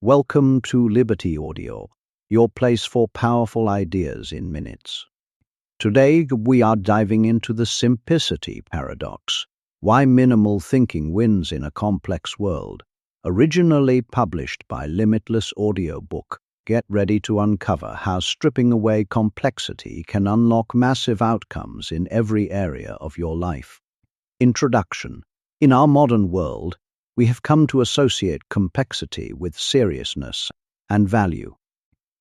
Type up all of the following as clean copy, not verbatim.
Welcome to Liberty Audio, your place for powerful ideas in minutes. Today, we are diving into the simplicity paradox, why minimal thinking wins in a complex world. Originally published by Limitless Audiobook, get ready to uncover how stripping away complexity can unlock massive outcomes in every area of your life. Introduction. In our modern world, we have come to associate complexity with seriousness and value.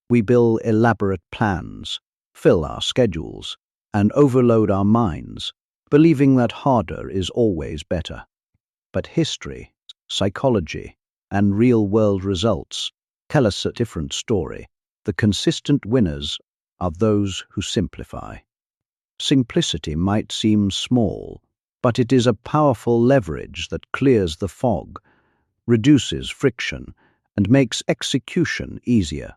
We build elaborate plans, fill our schedules, and overload our minds, believing that harder is always better. But history, psychology, and real-world results tell us a different story. The consistent winners are those who simplify. Simplicity might seem small, but it is a powerful leverage that clears the fog, reduces friction, and makes execution easier.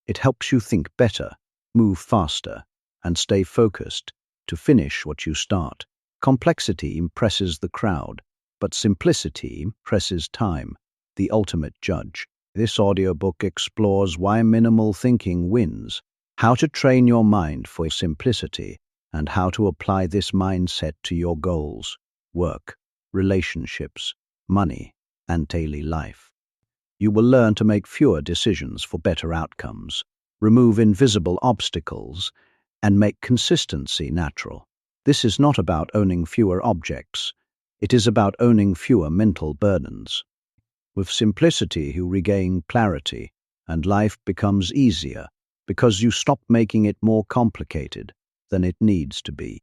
It helps you think better, move faster, and stay focused to finish what you start. Complexity impresses the crowd, but simplicity impresses time, the ultimate judge. This audiobook explores why minimal thinking wins, how to train your mind for simplicity, and how to apply this mindset to your goals, work, relationships, money, and daily life. You will learn to make fewer decisions for better outcomes, remove invisible obstacles, and make consistency natural. This is not about owning fewer objects. It is about owning fewer mental burdens. With simplicity, you regain clarity, and life becomes easier because you stop making it more complicated than it needs to be.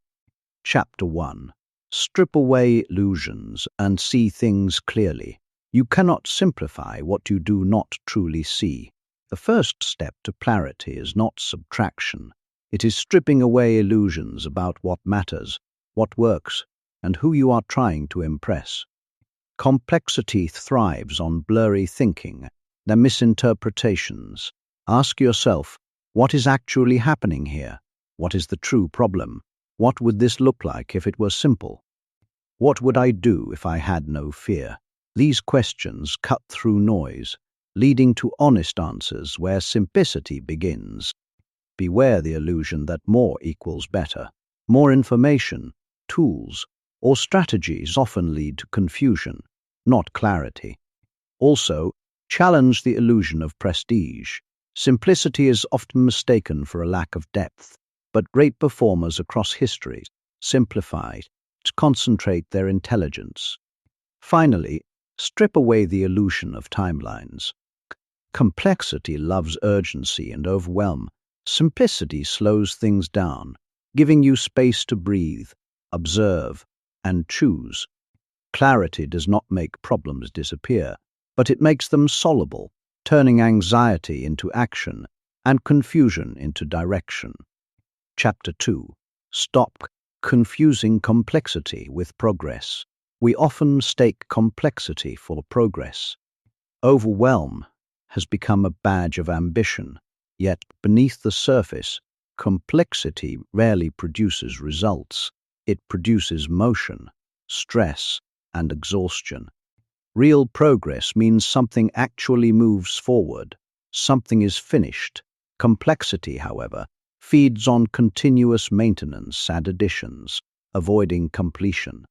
Chapter 1. Strip away illusions and see things clearly. You cannot simplify what you do not truly see. The first step to clarity is not subtraction. It is stripping away illusions about what matters, what works, and who you are trying to impress. Complexity thrives on blurry thinking, the misinterpretations. Ask yourself, what is actually happening here? What is the true problem? What would this look like if it were simple? What would I do if I had no fear? These questions cut through noise, leading to honest answers where simplicity begins. Beware the illusion that more equals better. More information, tools, or strategies often lead to confusion, not clarity. Also, challenge the illusion of prestige. Simplicity is often mistaken for a lack of depth, but great performers across history simplify to concentrate their intelligence. Finally, strip away the illusion of timelines. Complexity loves urgency and overwhelm. Simplicity slows things down, giving you space to breathe, observe, and choose. Clarity does not make problems disappear, but it makes them solvable, turning anxiety into action and confusion into direction. Chapter 2. Stop confusing complexity with progress. We often mistake complexity for progress. Overwhelm has become a badge of ambition, yet beneath the surface, complexity rarely produces results. It produces motion, stress, and exhaustion. Real progress means something actually moves forward, something is finished. Complexity, however, feeds on continuous maintenance and additions, avoiding completion.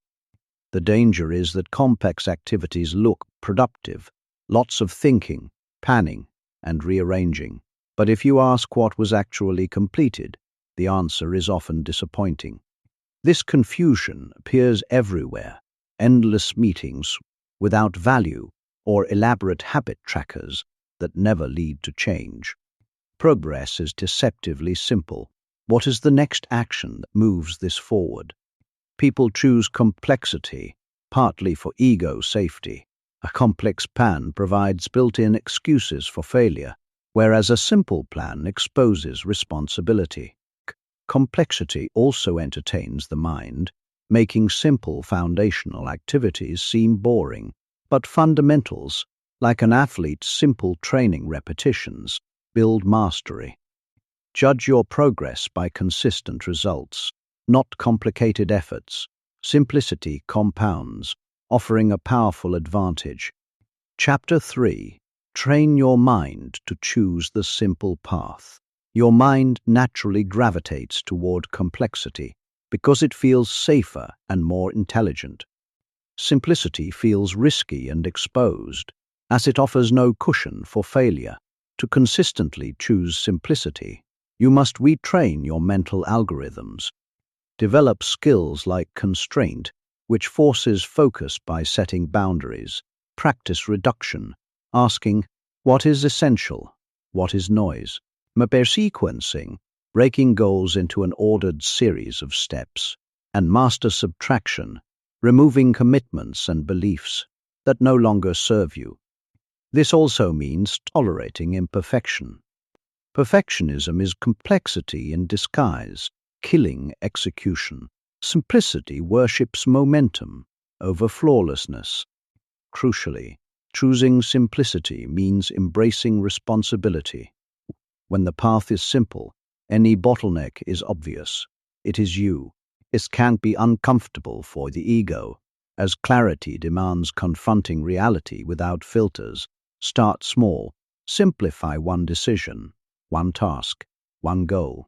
The danger is that complex activities look productive, lots of thinking, planning, and rearranging. But if you ask what was actually completed, the answer is often disappointing. This confusion appears everywhere: endless meetings without value or elaborate habit trackers that never lead to change. Progress is deceptively simple. What is the next action that moves this forward? People choose complexity, partly for ego safety. A complex plan provides built-in excuses for failure, whereas a simple plan exposes responsibility. Complexity also entertains the mind, making simple foundational activities seem boring, but fundamentals, like an athlete's simple training repetitions, build mastery. Judge your progress by consistent results, not complicated efforts. Simplicity compounds, offering a powerful advantage. Chapter 3. Train your mind to choose the simple path. Your mind naturally gravitates toward complexity because it feels safer and more intelligent. Simplicity feels risky and exposed, as it offers no cushion for failure. To consistently choose simplicity, you must retrain your mental algorithms. Develop skills like constraint, which forces focus by setting boundaries. Practice reduction, asking, what is essential? What is noise? Sequencing, breaking goals into an ordered series of steps. And master subtraction, removing commitments and beliefs that no longer serve you. This also means tolerating imperfection. Perfectionism is complexity in disguise, killing execution. Simplicity worships momentum over flawlessness. Crucially, choosing simplicity means embracing responsibility. When the path is simple, any bottleneck is obvious. It is you. It can be uncomfortable for the ego, as clarity demands confronting reality without filters. Start small. Simplify one decision, one task, one goal.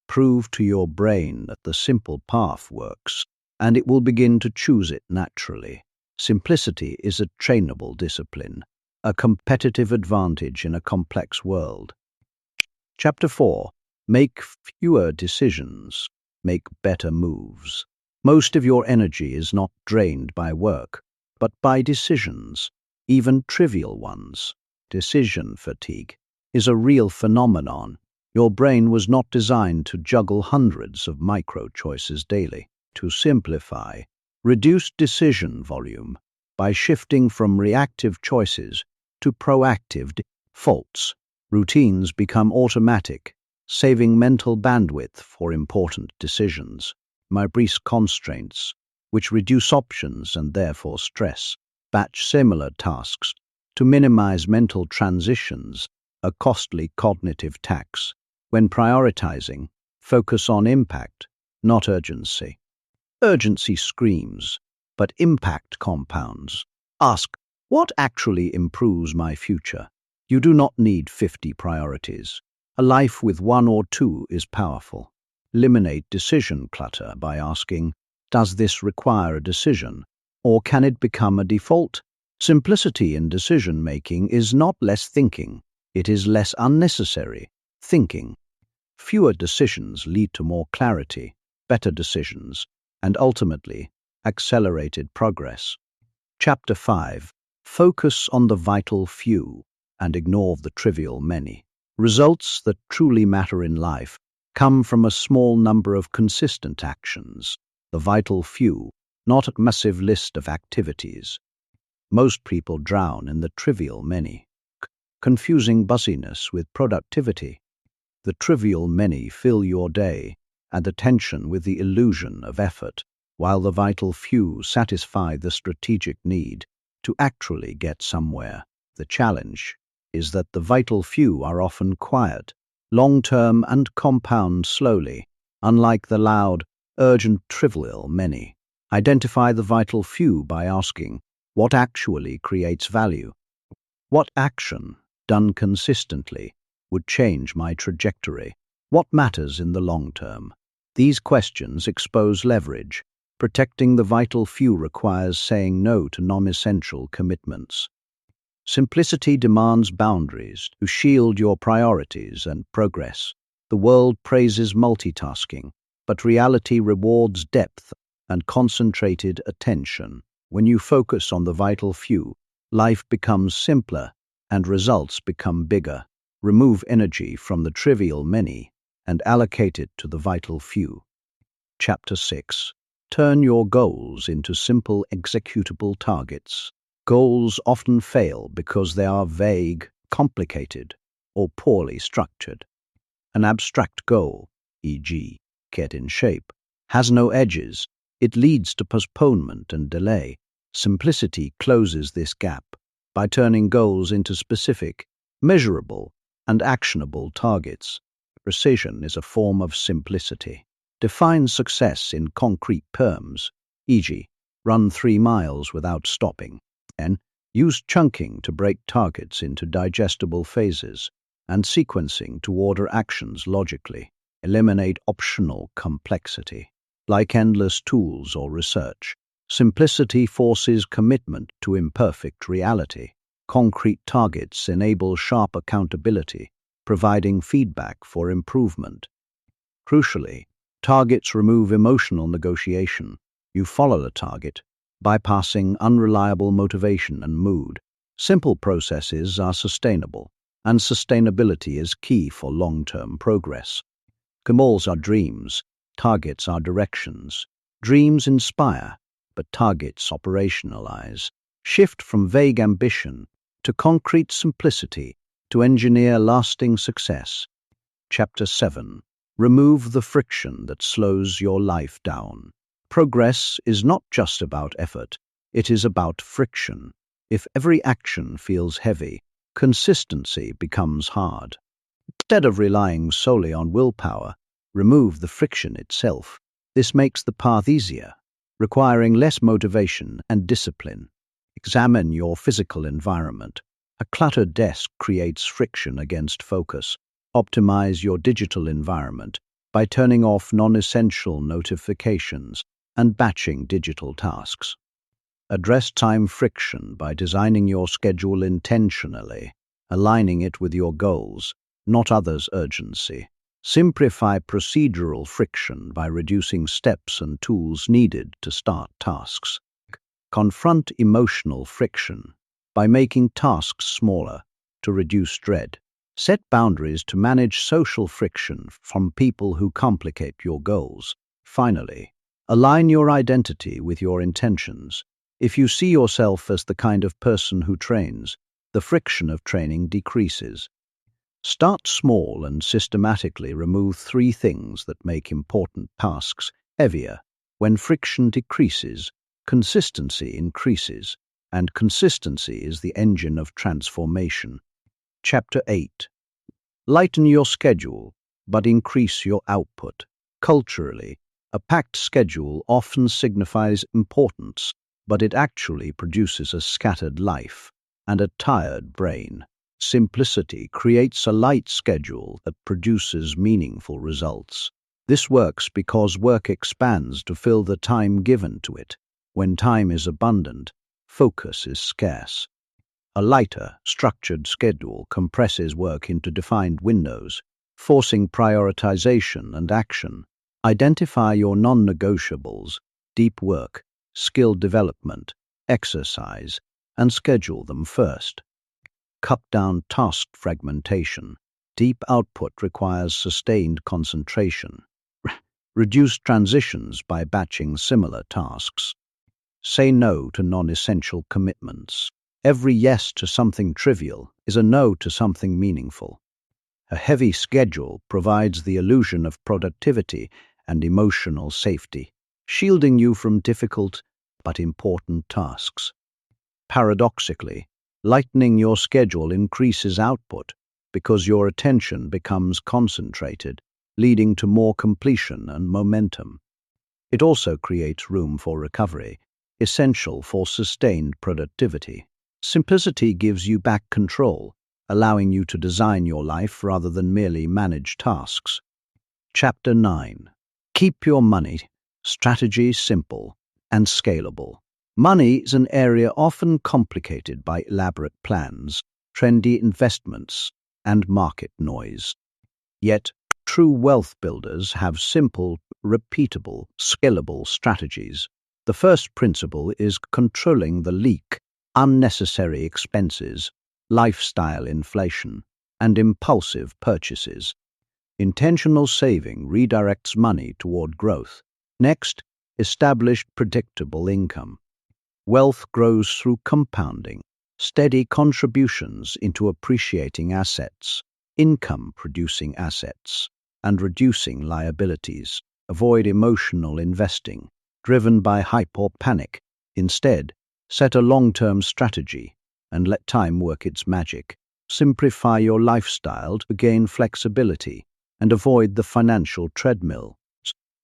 Prove to your brain that the simple path works, and it will begin to choose it naturally. Simplicity is a trainable discipline, a competitive advantage in a complex world. Chapter 4. Make fewer decisions. Make better moves. Most of your energy is not drained by work, but by decisions, even trivial ones. Decision fatigue is a real phenomenon. Your brain was not designed to juggle hundreds of micro-choices daily. To simplify, reduce decision volume by shifting from reactive choices to proactive defaults. Routines become automatic, saving mental bandwidth for important decisions. Minimalism constraints, which reduce options and therefore stress. Batch similar tasks to minimize mental transitions, a costly cognitive tax. When prioritizing, focus on impact, not urgency. Urgency screams, but impact compounds. Ask, what actually improves my future? You do not need 50 priorities. A life with one or two is powerful. Eliminate decision clutter by asking, does this require a decision, or can it become a default? Simplicity in decision-making is not less thinking, it is less unnecessary thinking. Fewer decisions lead to more clarity, better decisions, and ultimately, accelerated progress. Chapter 5. Focus on the vital few and ignore the trivial many. Results that truly matter in life come from a small number of consistent actions, the vital few, not a massive list of activities. Most people drown in the trivial many, confusing busyness with productivity. The trivial many fill your day and attention with the illusion of effort, while the vital few satisfy the strategic need to actually get somewhere. The challenge is that the vital few are often quiet, long-term, and compound slowly, unlike the loud, urgent, trivial many. Identify the vital few by asking, what actually creates value? What action, done consistently, would change my trajectory? What matters in the long term? These questions expose leverage. Protecting the vital few requires saying no to non-essential commitments. Simplicity demands boundaries to shield your priorities and progress. The world praises multitasking, but reality rewards depth and concentrated attention. When you focus on the vital few, life becomes simpler and results become bigger. Remove energy from the trivial many and allocate it to the vital few. Chapter 6. Turn your goals into simple executable targets. Goals often fail because they are vague, complicated, or poorly structured. An abstract goal, e.g., get in shape, has no edges. It leads to postponement and delay. Simplicity closes this gap by turning goals into specific, measurable, and actionable targets. Precision is a form of simplicity. Define success in concrete terms, e.g., run 3 miles without stopping, and Use chunking to break targets into digestible phases and sequencing to order actions logically. Eliminate optional complexity, like endless tools or research. Simplicity forces commitment to imperfect reality. Concrete targets enable sharp accountability, providing feedback for improvement. Crucially, targets remove emotional negotiation. You follow the target, bypassing unreliable motivation and mood. Simple processes are sustainable, and sustainability is key for long-term progress. Goals are dreams, targets are directions. Dreams inspire, but targets operationalize. Shift from vague ambition to concrete simplicity to engineer lasting success. Chapter 7. Remove the friction that slows your life down. Progress is not just about effort, it is about friction. If every action feels heavy, consistency becomes hard. Instead of relying solely on willpower, remove the friction itself. This makes the path easier, requiring less motivation and discipline. Examine your physical environment. A cluttered desk creates friction against focus. Optimize your digital environment by turning off non-essential notifications and batching digital tasks. Address time friction by designing your schedule intentionally, aligning it with your goals, not others' urgency. Simplify procedural friction by reducing steps and tools needed to start tasks. Confront emotional friction by making tasks smaller to reduce dread. Set boundaries to manage social friction from people who complicate your goals. Finally, align your identity with your intentions. If you see yourself as the kind of person who trains, the friction of training decreases. Start small and systematically remove 3 things that make important tasks heavier. When friction decreases, consistency increases, and consistency is the engine of transformation. Chapter 8. Lighten your schedule, but increase your output. Culturally, a packed schedule often signifies importance, but it actually produces a scattered life and a tired brain. Simplicity creates a light schedule that produces meaningful results. This works because work expands to fill the time given to it. When time is abundant, focus is scarce. A lighter, structured schedule compresses work into defined windows, forcing prioritization and action. Identify your non-negotiables, deep work, skill development, exercise, and schedule them first. Cut down task fragmentation. Deep output requires sustained concentration. Reduce transitions by batching similar tasks. Say no to non-essential commitments. Every yes to something trivial is a no to something meaningful. A heavy schedule provides the illusion of productivity and emotional safety, shielding you from difficult but important tasks. Paradoxically, lightening your schedule increases output because your attention becomes concentrated, leading to more completion and momentum. It also creates room for recovery, essential for sustained productivity. Simplicity gives you back control, allowing you to design your life rather than merely manage tasks. Chapter 9. Keep your money strategy simple and scalable. Money is an area often complicated by elaborate plans, trendy investments, and market noise. Yet, true wealth builders have simple, repeatable, scalable strategies. The first principle is controlling the leak, unnecessary expenses, lifestyle inflation, and impulsive purchases. Intentional saving redirects money toward growth. Next, establish predictable income. Wealth grows through compounding, steady contributions into appreciating assets, income-producing assets, and reducing liabilities. Avoid emotional investing, driven by hype or panic. Instead, set a long-term strategy and let time work its magic. Simplify your lifestyle to gain flexibility and avoid the financial treadmill.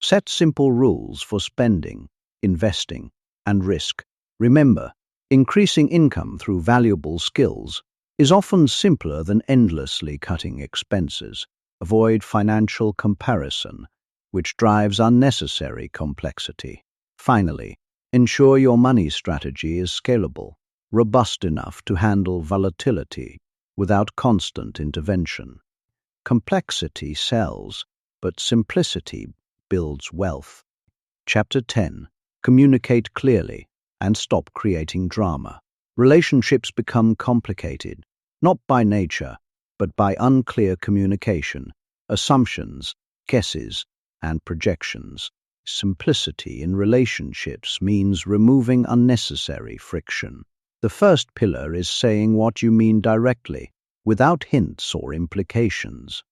Set simple rules for spending, investing, and risk. Remember, Increasing income through valuable skills is often simpler than endlessly cutting expenses. Avoid financial comparison, which drives unnecessary complexity. Finally, ensure your money strategy is scalable, robust enough to handle volatility without constant intervention. Complexity sells, but simplicity builds wealth. Chapter 10. Communicate clearly and stop creating drama. Relationships become complicated, not by nature, but by unclear communication, assumptions, guesses, and projections. Simplicity in relationships means removing unnecessary friction. The first pillar is saying what you mean directly, without hints or implications.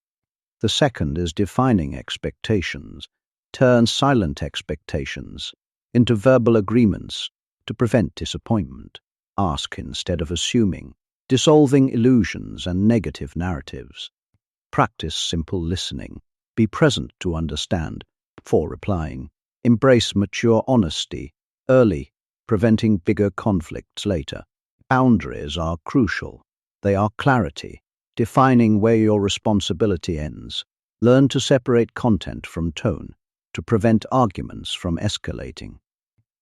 The second is defining expectations. Turn silent expectations into verbal agreements to prevent disappointment. Ask instead of assuming, dissolving illusions and negative narratives. Practice simple listening. Be present to understand before replying. Embrace mature honesty early, preventing bigger conflicts later. Boundaries are crucial. They are clarity, defining where your responsibility ends. Learn to separate content from tone to prevent arguments from escalating.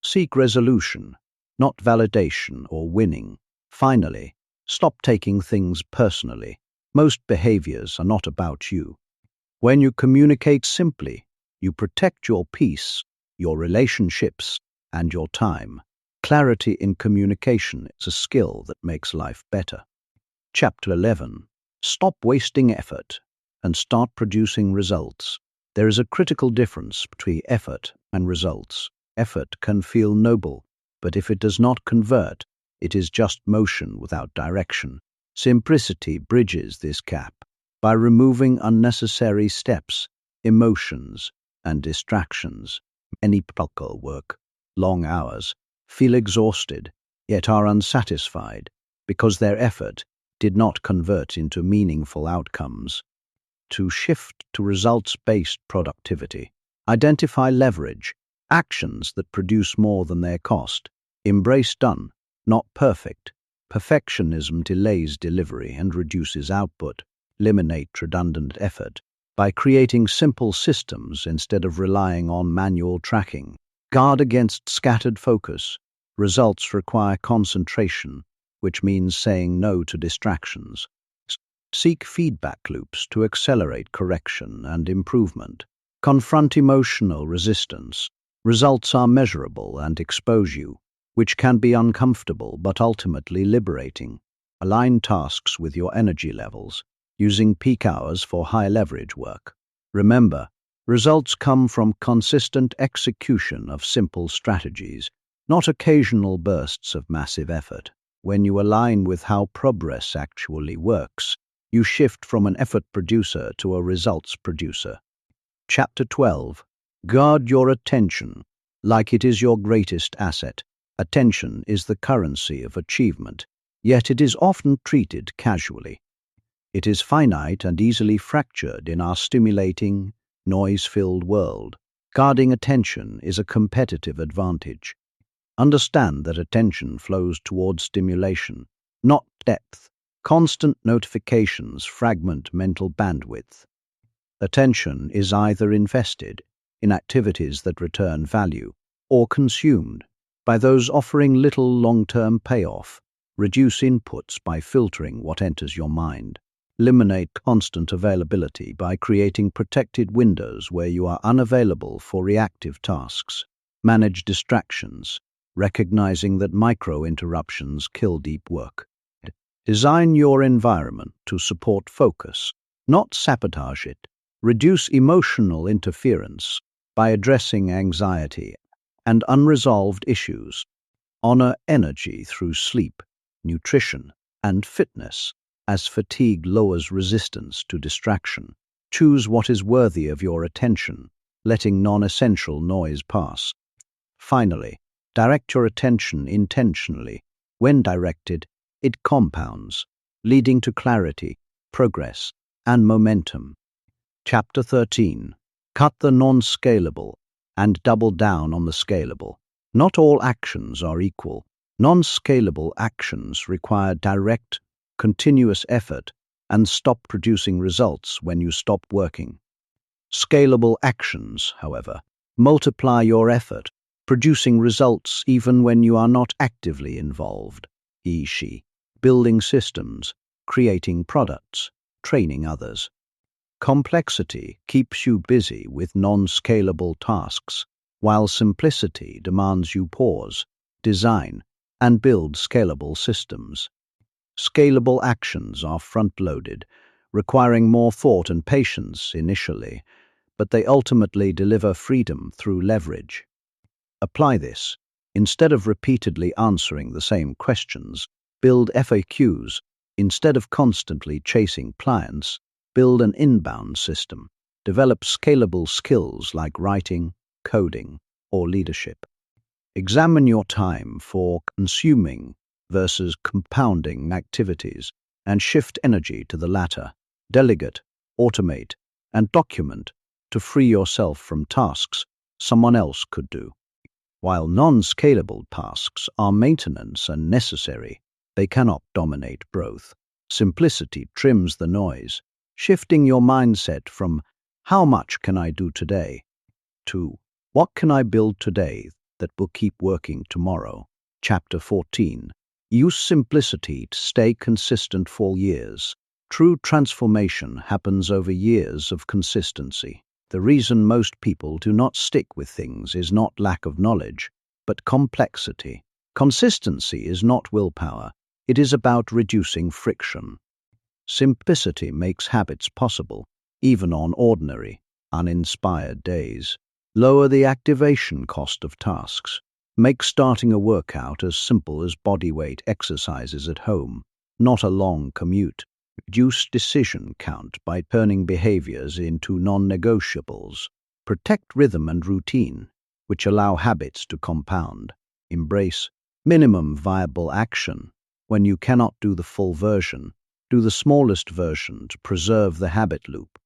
Seek resolution, not validation or winning. Finally, stop taking things personally. Most behaviors are not about you. When you communicate simply, you protect your peace, your relationships, and your time. Clarity in communication is a skill that makes life better. Chapter 11. Stop wasting effort and start producing results. There is a critical difference between effort and results. Effort can feel noble, but if it does not convert, it is just motion without direction. Simplicity bridges this gap by removing unnecessary steps, emotions, and distractions. Many people work long hours, feel exhausted, yet are unsatisfied because their effort did not convert into meaningful outcomes. To shift to results-based productivity, identify leverage, actions that produce more than their cost. Embrace done, not perfect. Perfectionism delays delivery and reduces output. Eliminate redundant effort by creating simple systems instead of relying on manual tracking. Guard against scattered focus. Results require concentration, which means saying no to distractions. Seek feedback loops to accelerate correction and improvement. Confront emotional resistance. Results are measurable and expose you, which can be uncomfortable but ultimately liberating. Align tasks with your energy levels, using peak hours for high-leverage work. Remember, results come from consistent execution of simple strategies, not occasional bursts of massive effort. When you align with how progress actually works, you shift from an effort producer to a results producer. Chapter 12. Guard your attention like it is your greatest asset. Attention is the currency of achievement, yet it is often treated casually. It is finite and easily fractured in our stimulating, noise-filled world. Guarding attention is a competitive advantage. Understand that attention flows towards stimulation, not depth. Constant notifications fragment mental bandwidth. Attention is either invested in activities that return value or consumed by those offering little long-term payoff. Reduce inputs by filtering what enters your mind. Eliminate constant availability by creating protected windows where you are unavailable for reactive tasks. Manage distractions, recognizing that micro-interruptions kill deep work. Design your environment to support focus, not sabotage it. Reduce emotional interference by addressing anxiety and unresolved issues. Honor energy through sleep, nutrition, and fitness, as fatigue lowers resistance to distraction. Choose what is worthy of your attention, letting non-essential noise pass. Finally, direct your attention intentionally. When directed, it compounds, leading to clarity, progress, and momentum. Chapter 13. Cut the non-scalable and double down on the scalable. Not all actions are equal. Non-scalable actions require direct, continuous effort and stop producing results when you stop working. Scalable actions, however, multiply your effort, producing results even when you are not actively involved, e.g., building systems, creating products, training others. Complexity keeps you busy with non-scalable tasks, while simplicity demands you pause, design, and build scalable systems. Scalable actions are front-loaded, requiring more thought and patience initially, but they ultimately deliver freedom through leverage. Apply this. Instead of repeatedly answering the same questions, build FAQs. Instead of constantly chasing clients, build an inbound system. Develop scalable skills like writing, coding, or leadership. Examine your time for consuming versus compounding activities and shift energy to the latter. Delegate, automate, and document to free yourself from tasks someone else could do. While non-scalable tasks are maintenance and necessary, they cannot dominate growth. Simplicity trims the noise, shifting your mindset from "how much can I do today" to "what can I build today that will keep working tomorrow." Chapter 14. Use simplicity to stay consistent for years. True transformation happens over years of consistency. The reason most people do not stick with things is not lack of knowledge, but complexity. Consistency is not willpower. It is about reducing friction. Simplicity makes habits possible, even on ordinary, uninspired days. Lower the activation cost of tasks. Make starting a workout as simple as bodyweight exercises at home, not a long commute. Reduce decision count by turning behaviors into non-negotiables. Protect rhythm and routine, which allow habits to compound. Embrace minimum viable action. When you cannot do the full version, do the smallest version to preserve the habit loop.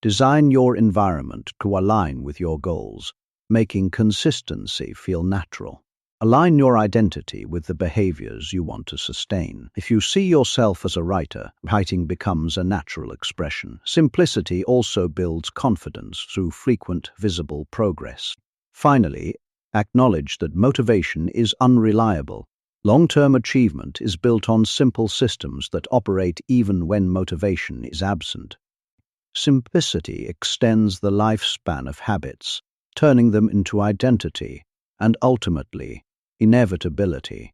Design your environment to align with your goals, making consistency feel natural. Align your identity with the behaviors you want to sustain. If you see yourself as a writer, writing becomes a natural expression. Simplicity also builds confidence through frequent, visible progress. Finally, acknowledge that motivation is unreliable. Long-term achievement is built on simple systems that operate even when motivation is absent. Simplicity extends the lifespan of habits, turning them into identity and ultimately inevitability.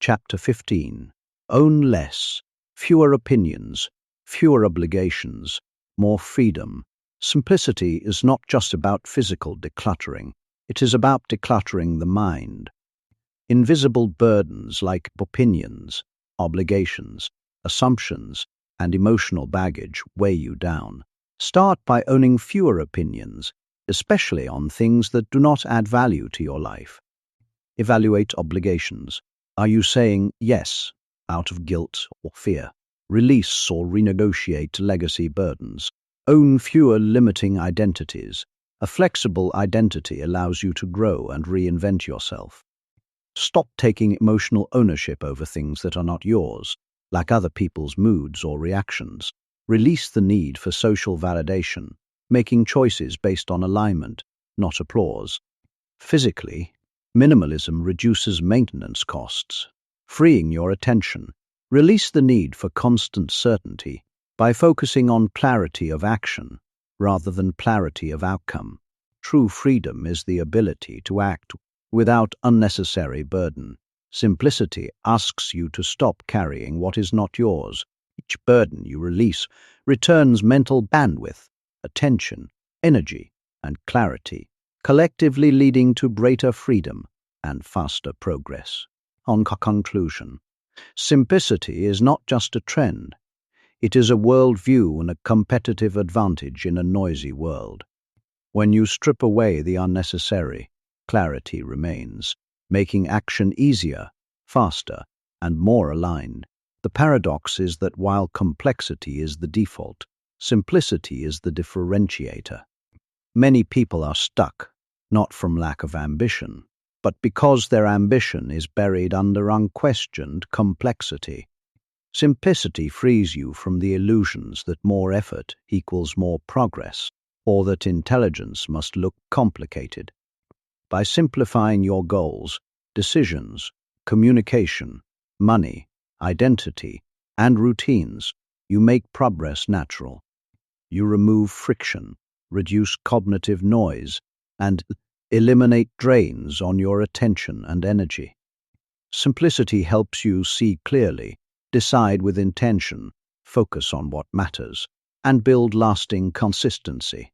Chapter 15. Own less, fewer opinions, fewer obligations, more freedom. Simplicity is not just about physical decluttering, it is about decluttering the mind. Invisible burdens like opinions, obligations, assumptions, and emotional baggage weigh you down. Start by owning fewer opinions, especially on things that do not add value to your life. Evaluate obligations. Are you saying yes out of guilt or fear? Release or renegotiate legacy burdens. Own fewer limiting identities. A flexible identity allows you to grow and reinvent yourself. Stop taking emotional ownership over things that are not yours, like other people's moods or reactions. Release the need for social validation, making choices based on alignment, not applause. Physically, minimalism reduces maintenance costs, freeing your attention. Release the need for constant certainty by focusing on clarity of action rather than clarity of outcome. True freedom is the ability to act without unnecessary burden. Simplicity asks you to stop carrying what is not yours. Each burden you release returns mental bandwidth, attention, energy, and clarity, collectively leading to greater freedom and faster progress. On conclusion, simplicity is not just a trend. It is a worldview and a competitive advantage in a noisy world. When you strip away the unnecessary, clarity remains, making action easier, faster, and more aligned. The paradox is that while complexity is the default, simplicity is the differentiator. Many people are stuck, not from lack of ambition, but because their ambition is buried under unquestioned complexity. Simplicity frees you from the illusions that more effort equals more progress, or that intelligence must look complicated. By simplifying your goals, decisions, communication, money, identity, and routines, you make progress natural. You remove friction, reduce cognitive noise, and eliminate drains on your attention and energy. Simplicity helps you see clearly, decide with intention, focus on what matters, and build lasting consistency.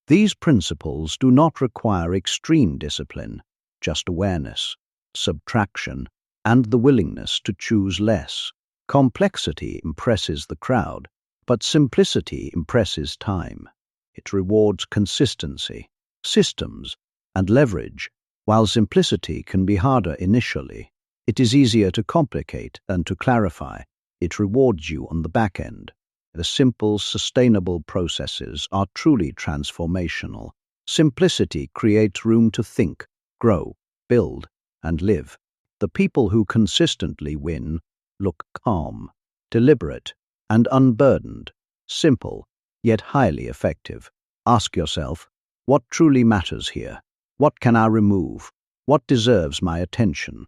These principles do not require extreme discipline, just awareness, subtraction, and the willingness to choose less. Complexity impresses the crowd, but simplicity impresses time. It rewards consistency, systems, and leverage, while simplicity can be harder initially. It is easier to complicate than to clarify. It rewards you on the back end. The simple, sustainable processes are truly transformational. Simplicity creates room to think, grow, build, and live. The people who consistently win look calm, deliberate, and unburdened, simple, yet highly effective. Ask yourself, what truly matters here? What can I remove? What deserves my attention?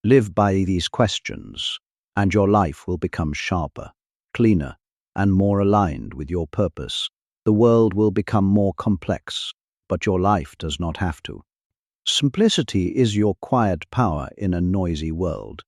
Live by these questions, and your life will become sharper, cleaner, and more aligned with your purpose. The world will become more complex, but your life does not have to. Simplicity is your quiet power in a noisy world.